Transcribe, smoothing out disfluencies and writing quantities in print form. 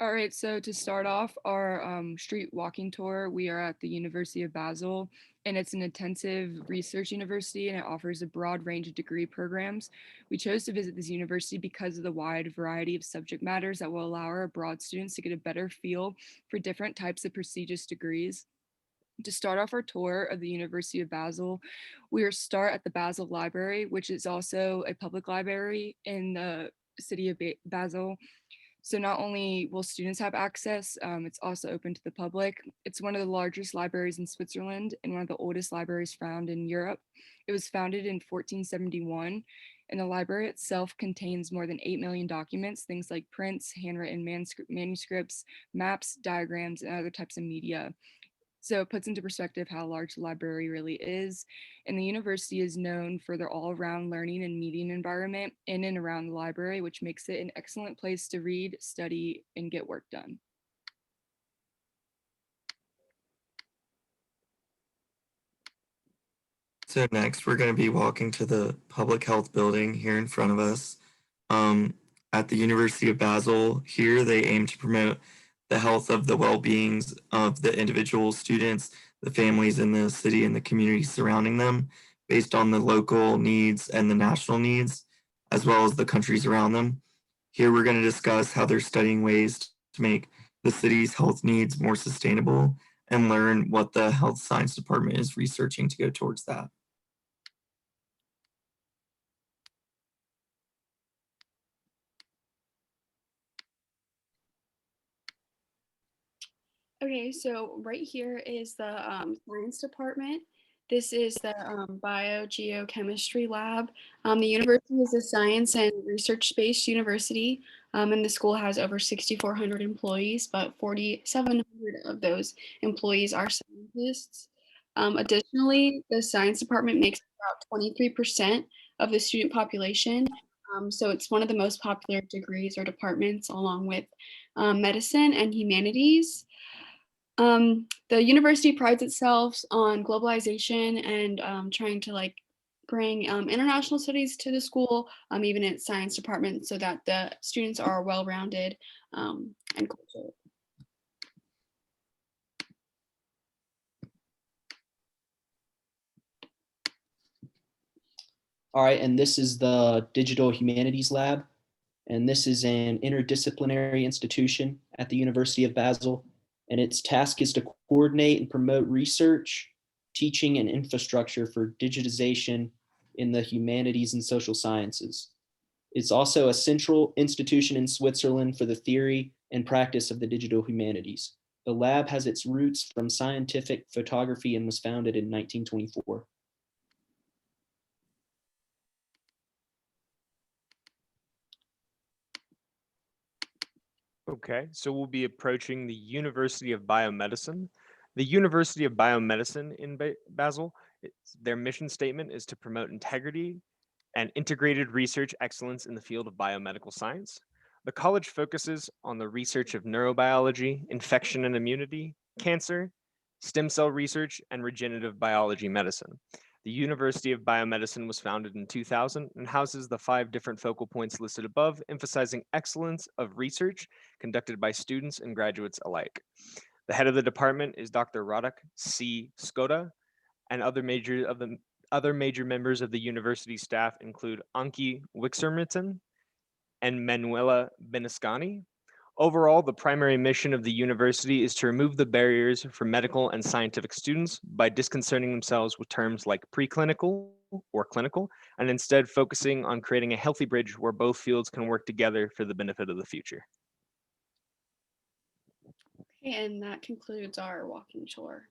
All right, so to start off our street walking tour, we are at the University of Basel, and it's an intensive research university and it offers a broad range of degree programs. We chose to visit this university because of the wide variety of subject matters that will allow our abroad students to get a better feel for different types of prestigious degrees. To start off our tour of the University of Basel, we will start at the Basel Library, which is also a public library in the city of Basel. So not only will students have access, it's also open to the public. It's one of the largest libraries in Switzerland and one of the oldest libraries found in Europe. It was founded in 1471, and the library itself contains more than 8 million documents, things like prints, handwritten manuscripts, maps, diagrams, and other types of media. So it puts into perspective how large the library really is. And the university is known for their all around learning and meeting environment in and around the library, which makes it an excellent place to read, study, and get work done. So next, we're going to be walking to the public health building here in front of us. Um, at the University of Basel, here they aim to promote the health of the well-beings of the individual students, the families in the city and the community surrounding them, based on the local needs and the national needs, as well as the countries around them. Here we're going to discuss how they're studying ways to make the city's health needs more sustainable and learn what the health science department is researching to go towards that. Okay, so right here is the science department. This is the biogeochemistry lab. The university is a science and research-based university, and the school has over 6,400 employees, but 4,700 of those employees are scientists. Additionally, the science department makes about 23% of the student population. So it's one of the most popular degrees or departments along with medicine and humanities. The university prides itself on globalization and trying to like bring international studies to the school, even its science department, so that the students are well-rounded and cultured. All right, and this is the Digital Humanities Lab, and this is an interdisciplinary institution at the University of Basel, and its task is to coordinate and promote research, teaching, and infrastructure for digitization in the humanities and social sciences. It's also a central institution in Switzerland for the theory and practice of the digital humanities. The lab has its roots from scientific photography and was founded in 1924. Okay, so we'll be approaching the University of Biomedicine. The University of Biomedicine in Basel, their mission statement is to promote integrity and integrated research excellence in the field of biomedical science. The college focuses on the research of neurobiology, infection and immunity, cancer, stem cell research, and regenerative biology medicine. The University of Biomedicine was founded in 2000 and houses the 5 different focal points listed above, emphasizing excellence of research conducted by students and graduates alike. The head of the department is Dr. Radek C. Skoda, and other major members of the university staff include Anki Wixermitten and Manuela Beniscani. Overall, the primary mission of the university is to remove the barriers for medical and scientific students by disconcerting themselves with terms like preclinical or clinical, and instead focusing on creating a healthy bridge where both fields can work together for the benefit of the future. Okay, and that concludes our walking tour.